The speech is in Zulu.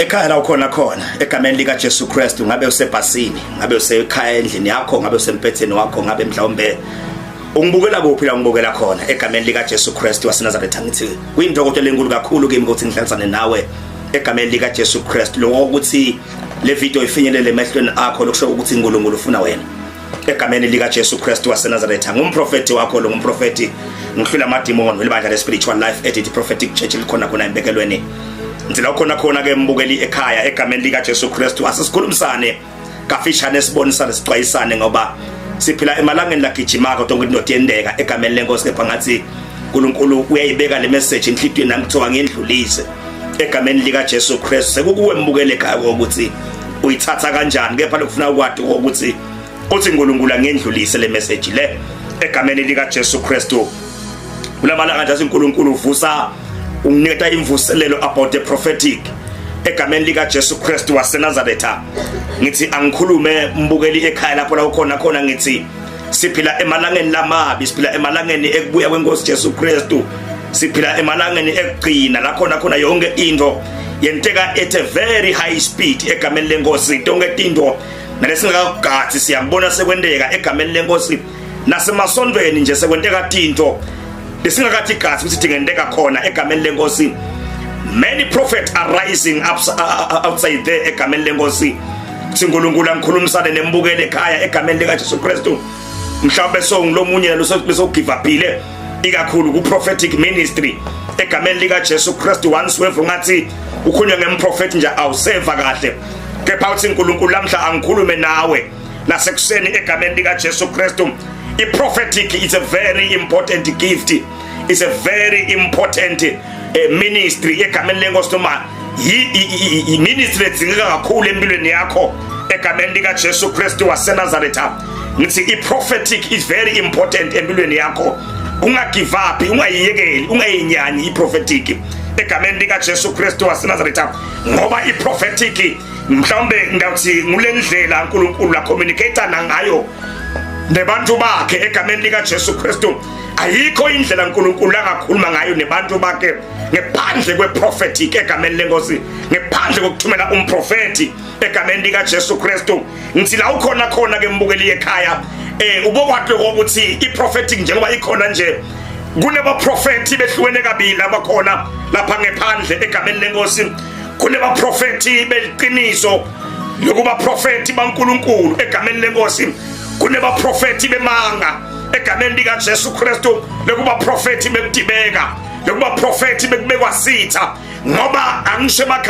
ekhaya la ukhona egameni lika Jesu Kristu, ngabe usebhasini, ngabe usekhaya endlini yakho, ngabe usempetheni wakho, ngabe mhlawumbe ungibukela kuphi la ngibukela khona, egameni lika Jesu Kristu waseNazaretha, ngithi kuyintokothelo enkulu kakhulu kimi ukuthi ngihlalisane nawe egameni lika Jesu Kristu, lo ukuthi le video ifinyelele emehlweni akho lokusho ukuthi uNkulunkulu ufuna wena. Egameni lika Jesu Kristu waseNazaretha, ngumprofeti wakho lo, ngumprofeti ngihlula amadimoni welibandla le Spiritual Life Edit Prophetic Church likhona khona embekelweni. Ngithi la khona ke mbukeli ekhaya egameni lika Jesu Kristu asisikhulumisane kafishane sibonisane sixwayisane ngoba siphila emalangeni lagijima kodwa nginoti yendeka egameni lenkosi, kepha ngathi uNkulunkulu uyayibeka le message enhlitweni nami kuthiwa ngiyindlulise egameni lika Jesu Kristu. Sekukuwe mbukele ekhaya ukuthi uyithatha kanjani, kepha lokufuna ukwazi ukuthi uNkulunkulu angiyindlulise le message le egameni lika Jesu Kristu. Kulamalanga nje uNkulunkulu uvusa unginika imvuselelo about the prophetic egameni lika Jesu Kristu waseNazaretha. Ngithi angikhulume mbukeli ekhaya lapho la ukhona ngithi siphila emalangeni lamabi, siphila emalangeni ekubuya kwenkosi Jesu Kristu, siphila emalangeni ekugcina la khona yonke into yenteka at a very high speed egameni lenkosi. Tonke into nalesingakagathi siyabona sekwendeka egameni lenkosi, nasemasondweni nje sekwendeka into lesingakathi gathi ukuthi dingendeka khona egameni lenkosi. Many prophets are rising up outside there egameni lenkosi. uNkulunkulu angikhulumisane nembukele ekhaya egameni lika Jesu Kristu. Mhlawumbe songilomunye leso give upile ikakhulu ku prophetic ministry egameni lika Jesu Kristu. Once weve ngathi ukhunywa ngemprofeti nje awuseva kahle, kepha uthi uNkulunkulu lamhla angikhulume nawe nasekuseni egameni lika Jesu Kristu. I-prophetic is a very important gift. It's a very important ministry egameni lenkosi. Noma i-ministry edingeka kakhulu empilweni yakho egameni lika Jesu Kristu waseNazaretha. Ngithi i-prophetic is very important empilweni yakho. Ungagive up, ungayiyekeli, ungayinyanyi i-prophetic egameni lika Jesu Kristu waseNazaretha, ngoba i-prophetic mhlawumbe ngathi ngulendlela uNkulunkulu la communicate ngayo nebantu bakhe egameni lika Jesu Kristu. Ayikho indlela uNkulunkulu angakhuluma ngayo nebantu bakhe ngephandle kwe-prophetic egameni lenkosi, ngephandle kokuthumela umprofeti egameni lika Jesu Kristu. Ngithi la ukhona ke mbukeli ekhaya ubokwathi ukuthi i-prophetic njengoba ikhona nje, kunebaprofeti behlukene kabili abakhona lapha ngephandle egameni lenkosi. Kunebaprofeti beliqiniso lokuba profeti baNkulunkulu egameni lenkosi, kunebaprofeti bemanga egameni lika Jesu Kristu, lokuba profeti bekudibeka, lokuba profeti bekubekwa sitha, ngoba angisho